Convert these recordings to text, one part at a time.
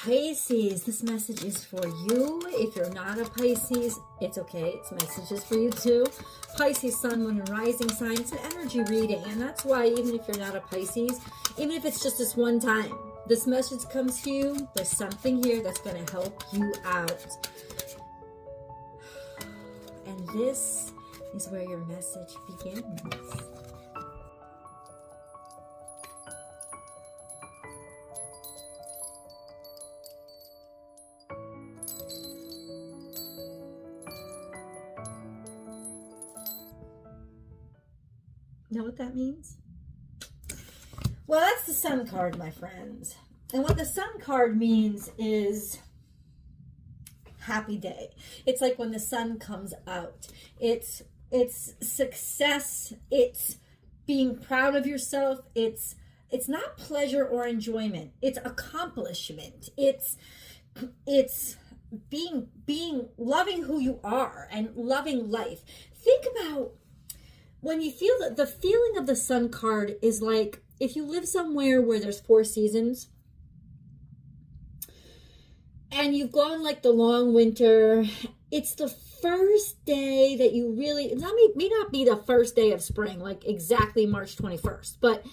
Pisces, this message is for you. If you're not a Pisces, it's okay. It's messages for you too. Pisces, sun, moon, and rising sign. It's an energy reading. And that's why even if you're not a Pisces, even if it's just this one time, this message comes to you. There's something here that's going to help you out. And this is where your message begins. Know what that means? Well, that's the Sun card, my friends. And what the Sun card means is happy day. It's like when the sun comes out. It's success. It's being proud of yourself. It's not pleasure or enjoyment. It's accomplishment. It's being loving who you are and loving life. Think about when you feel that the feeling of the Sun card is like if you live somewhere where there's 4 seasons and you've gone like the long winter, it's the first day that you really, it may not be the first day of spring, like exactly March 21st, but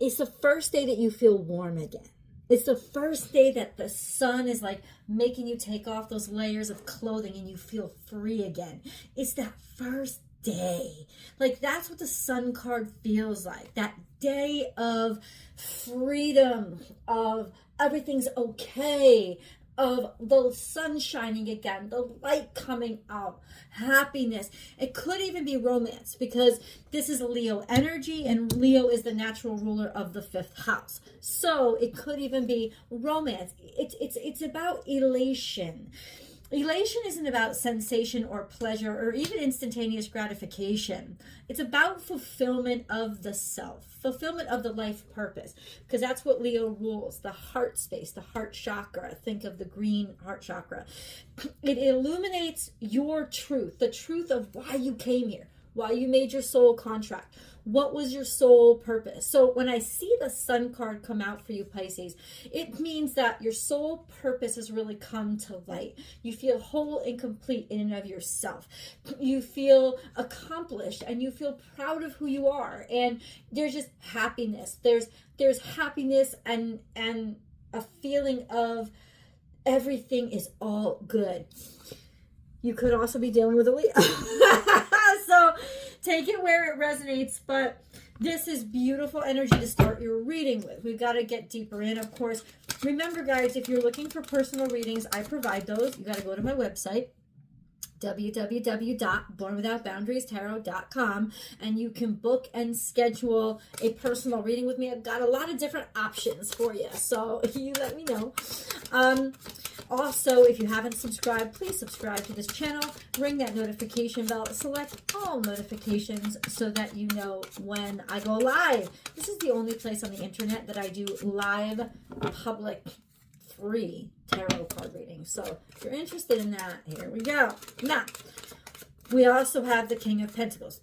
it's the first day that you feel warm again. It's the first day that the sun is like making you take off those layers of clothing and you feel free again. It's that first day. Like that's what the Sun card feels like. That day of freedom, of everything's okay, of the sun shining again, the light coming out, happiness. It could even be romance because this is Leo energy and Leo is the natural ruler of the 5th house. So it could even be romance. It's about elation. Elation isn't about sensation or pleasure or even instantaneous gratification. It's about fulfillment of the self, fulfillment of the life purpose, because that's what Leo rules, the heart space, the heart chakra. Think of the green heart chakra. It illuminates your truth, the truth of why you came here, why you made your soul contract. What was your soul purpose? So when I see the Sun card come out for you, Pisces, it means that your soul purpose has really come to light. You feel whole and complete in and of yourself. You feel accomplished and you feel proud of who you are. And there's just happiness. There's happiness and a feeling of everything is all good. You could also be dealing with a Leo. So take it where it resonates, but this is beautiful energy to start your reading with. We've got to get deeper in, of course. Remember, guys, if you're looking for personal readings, I provide those. You got to go to my website, www.bornwithoutboundariestarot.com, and you can book and schedule a personal reading with me. I've got a lot of different options for you, so you let me know. Also, if you haven't subscribed, please subscribe to this channel. Ring that notification bell. Select all notifications so that you know when I go live. This is the only place on the internet that I do live, public, free tarot card readings. So if you're interested in that, here we go. Now, we also have the King of Pentacles.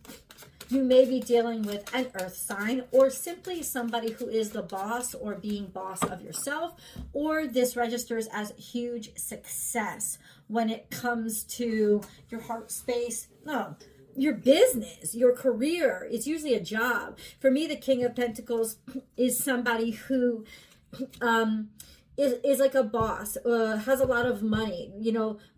You may be dealing with an earth sign or simply somebody who is the boss or being boss of yourself, or this registers as huge success when it comes to your heart space. No, your business, your career. It's usually a job. For me, the King of Pentacles is somebody who is like a boss, has a lot of money,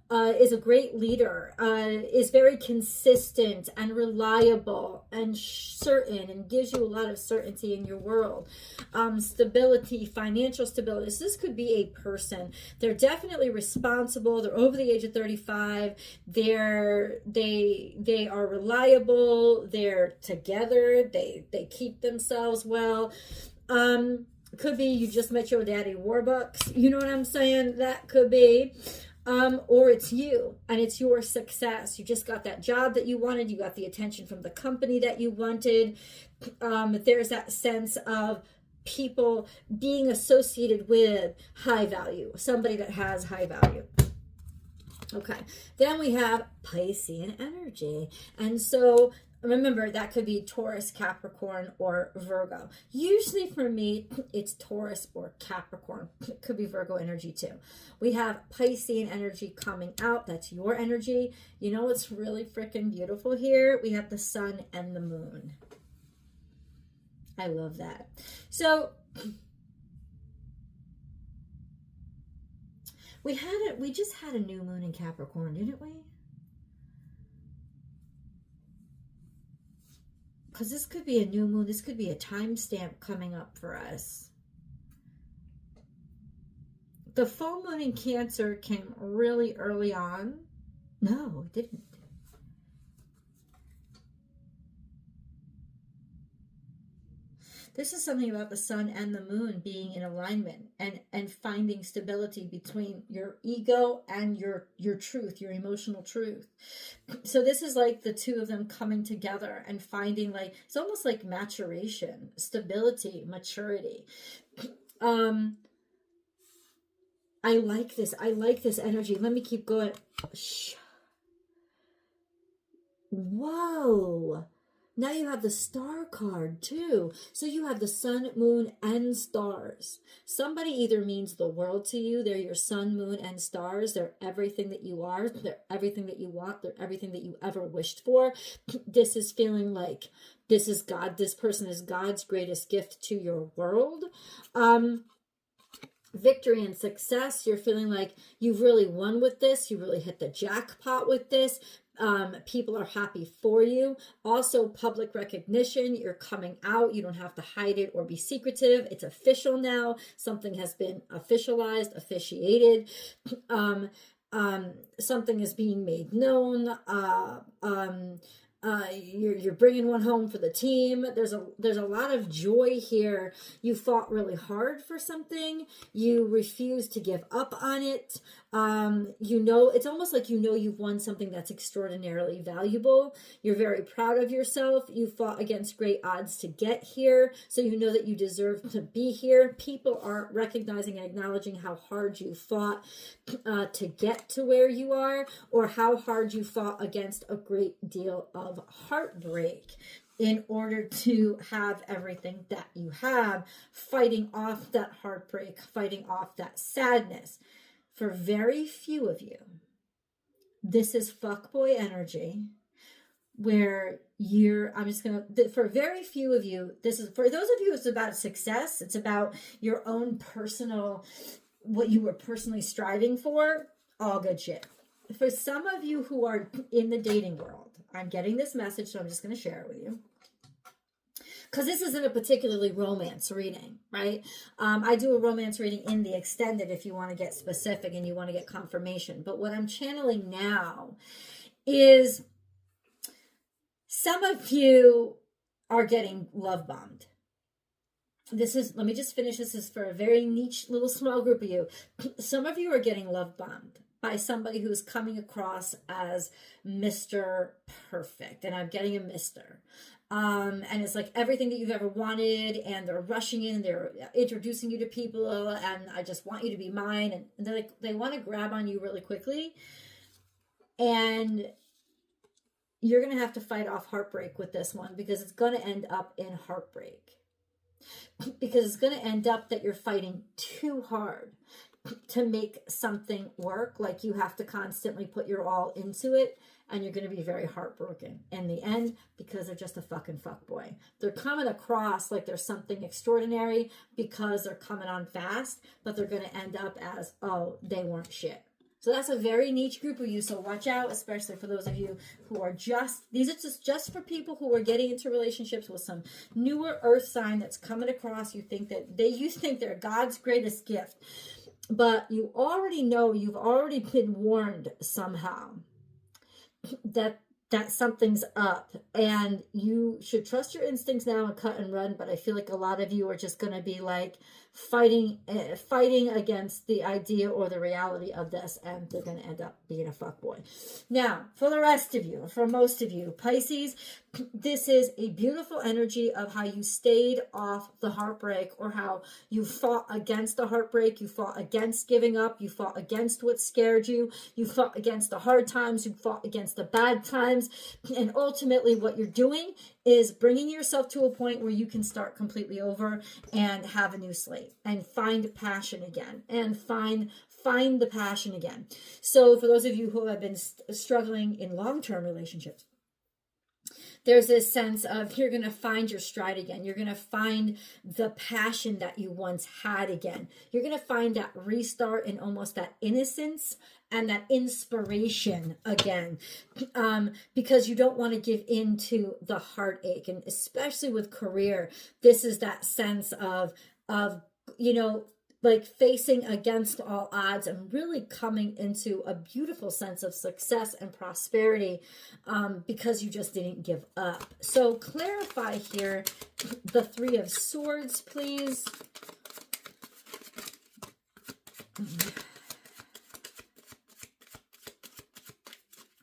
is a great leader, is very consistent and reliable and certain and gives you a lot of certainty in your world. Stability, financial stability. So this could be a person. They're definitely responsible. They're over the age of 35. They are reliable. They're together. They keep themselves well. Could be you just met your daddy Warbucks. You know what I'm saying? That could be. Or it's you and it's your success. You just got that job that you wanted. You got the attention from the company that you wanted. There's that sense of people being associated with high value, somebody that has high value. Okay, then we have Piscean energy. And so Remember, that could be Taurus, Capricorn, or Virgo. Usually for me, it's Taurus or Capricorn. It could be Virgo energy too. We have Piscean energy coming out. That's your energy. You know what's really freaking beautiful here? We have the sun and the moon. I love that. So we just had a new moon in Capricorn, didn't we? Because this could be a new moon. This could be a timestamp coming up for us. The full moon in Cancer came really early on. No, it didn't. This is something about the sun and the moon being in alignment and finding stability between your ego and your truth, your emotional truth. So this is like the two of them coming together and finding, like, it's almost like maturation, stability, maturity. I like this. I like this energy. Let me keep going. Whoa. Now you have the star card too. So you have the sun, moon, and stars. Somebody either means the world to you. They're your sun, moon, and stars. They're everything that you are. They're everything that you want. They're everything that you ever wished for. This is feeling like this is God. This person is God's greatest gift to your world. Victory and success. You're feeling like you've really won with this. You really hit the jackpot with this. People are happy for you. Also, public recognition. You're coming out. You don't have to hide it or be secretive. It's official now. Something has been officialized, officiated. Something is being made known. You're bringing one home for the team. There's a lot of joy here. You fought really hard for something. You refuse to give up on it. It's almost like you've won something that's extraordinarily valuable. You're very proud of yourself. You fought against great odds to get here, so you know that you deserve to be here. People are recognizing and acknowledging how hard you fought to get to where you are, or how hard you fought against a great deal of heartbreak in order to have everything that you have, fighting off that heartbreak, fighting off that sadness. For very few of you, this is fuckboy energy, where for very few of you, this is, for those of you, it's about success. It's about your own personal, what you were personally striving for, all good shit. For some of you who are in the dating world, I'm getting this message, so I'm just going to share it with you. Because this isn't a particularly romance reading, right? I do a romance reading in the extended if you want to get specific and you want to get confirmation. But what I'm channeling now is some of you are getting love bombed. Let me just finish. This is for a very niche little small group of you. Some of you are getting love bombed by somebody who's coming across as Mr. Perfect. And I'm getting a Mr. And it's like everything that you've ever wanted, and they're rushing in, they're introducing you to people, and I just want you to be mine. And they're like, they want to grab on you really quickly. And you're going to have to fight off heartbreak with this one, because it's going to end up in heartbreak. Because it's going to end up that you're fighting too hard to make something work. Like you have to constantly put your all into it, and you're going to be very heartbroken in the end, because they're just a fucking fuckboy. They're coming across like there's something extraordinary because they're coming on fast, but they're going to end up as, oh, they weren't shit. So that's a very niche group of you. So watch out, especially for those of you who are these are just for people who are getting into relationships with some newer earth sign that's coming across. You think they're God's greatest gift, but you already know, you've already been warned somehow that something's up, and you should trust your instincts now and cut and run. But I feel like a lot of you are just going to be like, fighting against the idea or the reality of this, and they're going to end up being a fuckboy. Now, for the rest of you, for most of you, Pisces, this is a beautiful energy of how you stayed off the heartbreak, or how you fought against the heartbreak, you fought against giving up, you fought against what scared you, you fought against the hard times, you fought against the bad times, and ultimately what you're doing is bringing yourself to a point where you can start completely over and have a new slate and find passion again, and find the passion again. So for those of you who have been struggling in long-term relationships, there's this sense of you're going to find your stride again. You're going to find the passion that you once had again. You're going to find that restart and almost that innocence and that inspiration again, because you don't want to give in to the heartache. And especially with career, this is that sense of like facing against all odds and really coming into a beautiful sense of success and prosperity, because you just didn't give up. So clarify here the Three of Swords, please.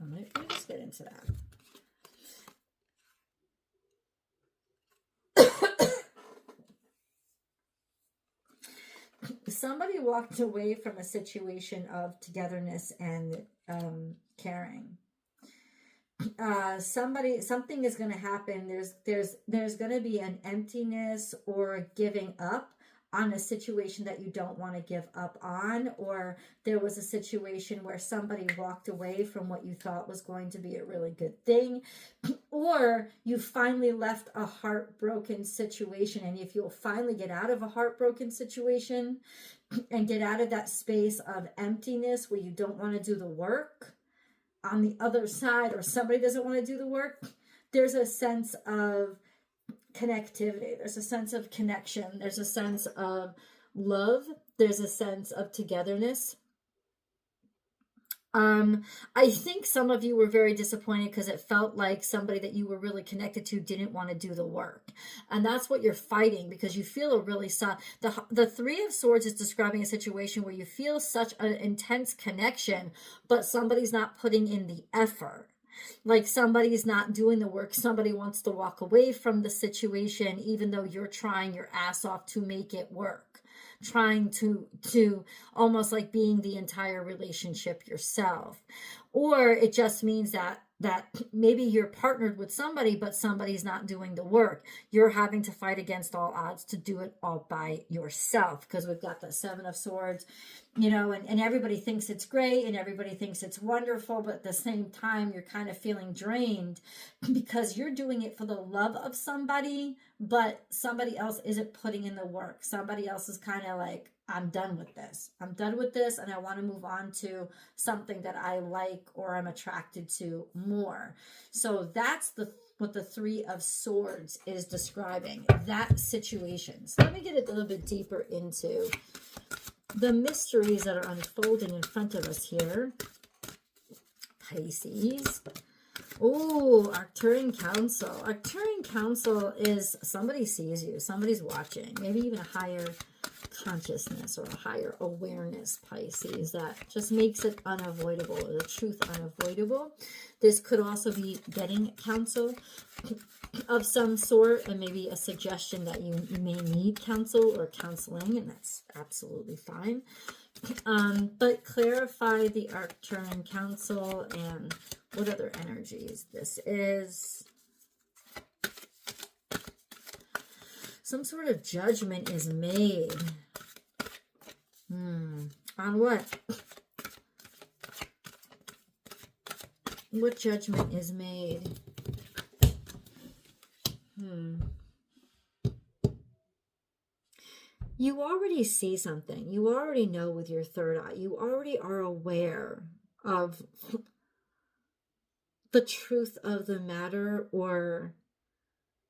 Let me just get into that. Somebody walked away from a situation of togetherness and caring. Something is going to happen. There's going to be an emptiness or giving up on a situation that you don't want to give up on, or there was a situation where somebody walked away from what you thought was going to be a really good thing, or you finally left a heartbroken situation. And if you'll finally get out of a heartbroken situation and get out of that space of emptiness where you don't want to do the work, on the other side, or somebody doesn't want to do the work, there's a sense of connectivity, there's a sense of connection, there's a sense of love, there's a sense of togetherness. I think some of you were very disappointed because it felt like somebody that you were really connected to didn't want to do the work. And that's what you're fighting, because you feel a really the Three of Swords is describing a situation where you feel such an intense connection, but somebody's not putting in the effort. Like somebody's not doing the work. Somebody wants to walk away from the situation, even though you're trying your ass off to make it work. Trying to almost like being the entire relationship yourself. Or it just means that maybe you're partnered with somebody, but somebody's not doing the work. You're having to fight against all odds to do it all by yourself, because we've got the Seven of Swords, and everybody thinks it's great and everybody thinks it's wonderful, but at the same time, you're kind of feeling drained because you're doing it for the love of somebody, but somebody else isn't putting in the work. Somebody else is kind of like, I'm done with this. I'm done with this, and I want to move on to something that I like or I'm attracted to more. So that's what the Three of Swords is describing, that situation. So let me get a little bit deeper into the mysteries that are unfolding in front of us here. Pisces. Oh, Arcturian Council. Arcturian Council is somebody sees you. Somebody's watching. Maybe even a higher consciousness or a higher awareness, Pisces, that just makes it unavoidable, or the truth unavoidable. This could also be getting counsel of some sort, and maybe a suggestion that you may need counsel or counseling, and that's absolutely fine. But clarify the Arcturian Council and what other energies this is. Some sort of judgment is made. On what? What judgment is made? You already see something. You already know with your third eye. You already are aware of the truth of the matter, or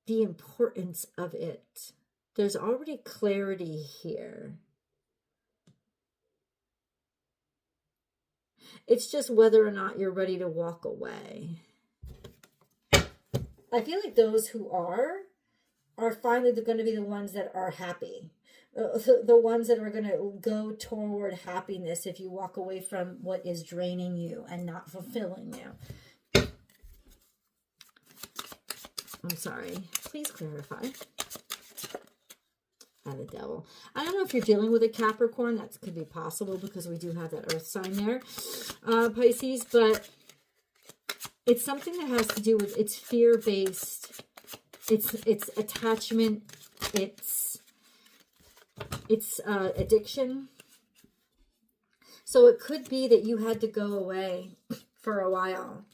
the importance of it. There's already clarity here. It's just whether or not you're ready to walk away. I feel like those who are finally going to be the ones that are happy, the ones that are going to go toward happiness if you walk away from what is draining you and not fulfilling you. I'm sorry. Please clarify. And the Devil. I don't know if you're dealing with a Capricorn. That could be possible because we do have that Earth sign there, Pisces. But it's something that has to do with, it's fear-based. It's attachment. It's addiction. So it could be that you had to go away for a while.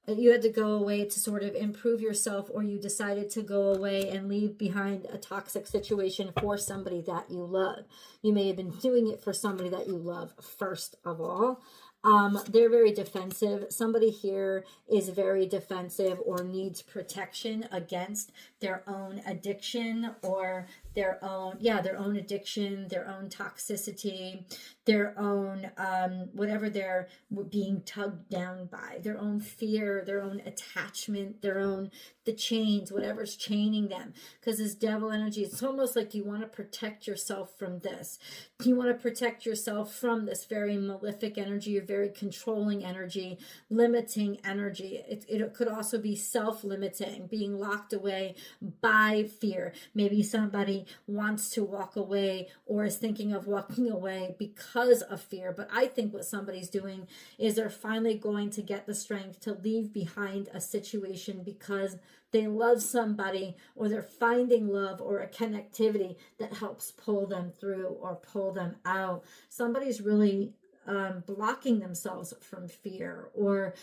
You had to go away to sort of improve yourself, or you decided to go away and leave behind a toxic situation for somebody that you love. You may have been doing it for somebody that you love first of all. They're very defensive. Somebody here is very defensive or needs protection against their own addiction or their own addiction, their own toxicity, their own, whatever they're being tugged down by, their own fear, their own attachment, the chains, whatever's chaining them. Because this Devil energy, it's almost like you want to protect yourself from this. You want to protect yourself from this very malefic energy, or very controlling energy, limiting energy. It could also be self-limiting, being locked away by fear. Maybe somebody wants to walk away or is thinking of walking away because of fear. But I think what somebody's doing is they're finally going to get the strength to leave behind a situation because they love somebody, or they're finding love or a connectivity that helps pull them through or pull them out. Somebody's really blocking themselves from fear, or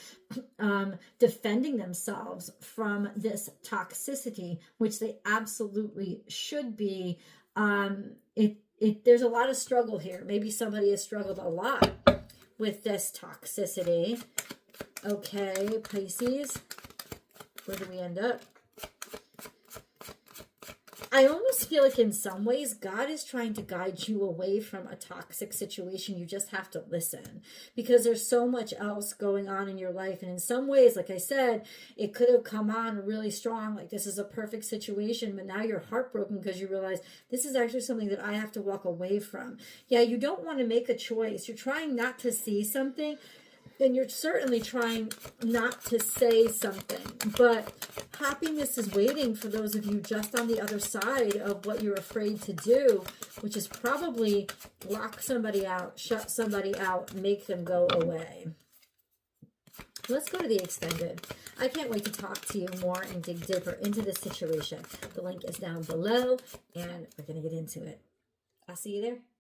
defending themselves from this toxicity, which they absolutely should be. There's a lot of struggle here. Maybe somebody has struggled a lot with this toxicity. Okay, Pisces, where do we end up? I almost feel like in some ways God is trying to guide you away from a toxic situation. You just have to listen, because there's so much else going on in your life. And in some ways, like I said, it could have come on really strong, like this is a perfect situation, but now you're heartbroken because you realize this is actually something that I have to walk away from. Yeah, you don't want to make a choice. You're trying not to see something, then you're certainly trying not to say something. But happiness is waiting for those of you just on the other side of what you're afraid to do, which is probably lock somebody out, shut somebody out, make them go away. Let's go to the extended. I can't wait to talk to you more and dig deeper into this situation. The link is down below, and we're going to get into it. I'll see you there.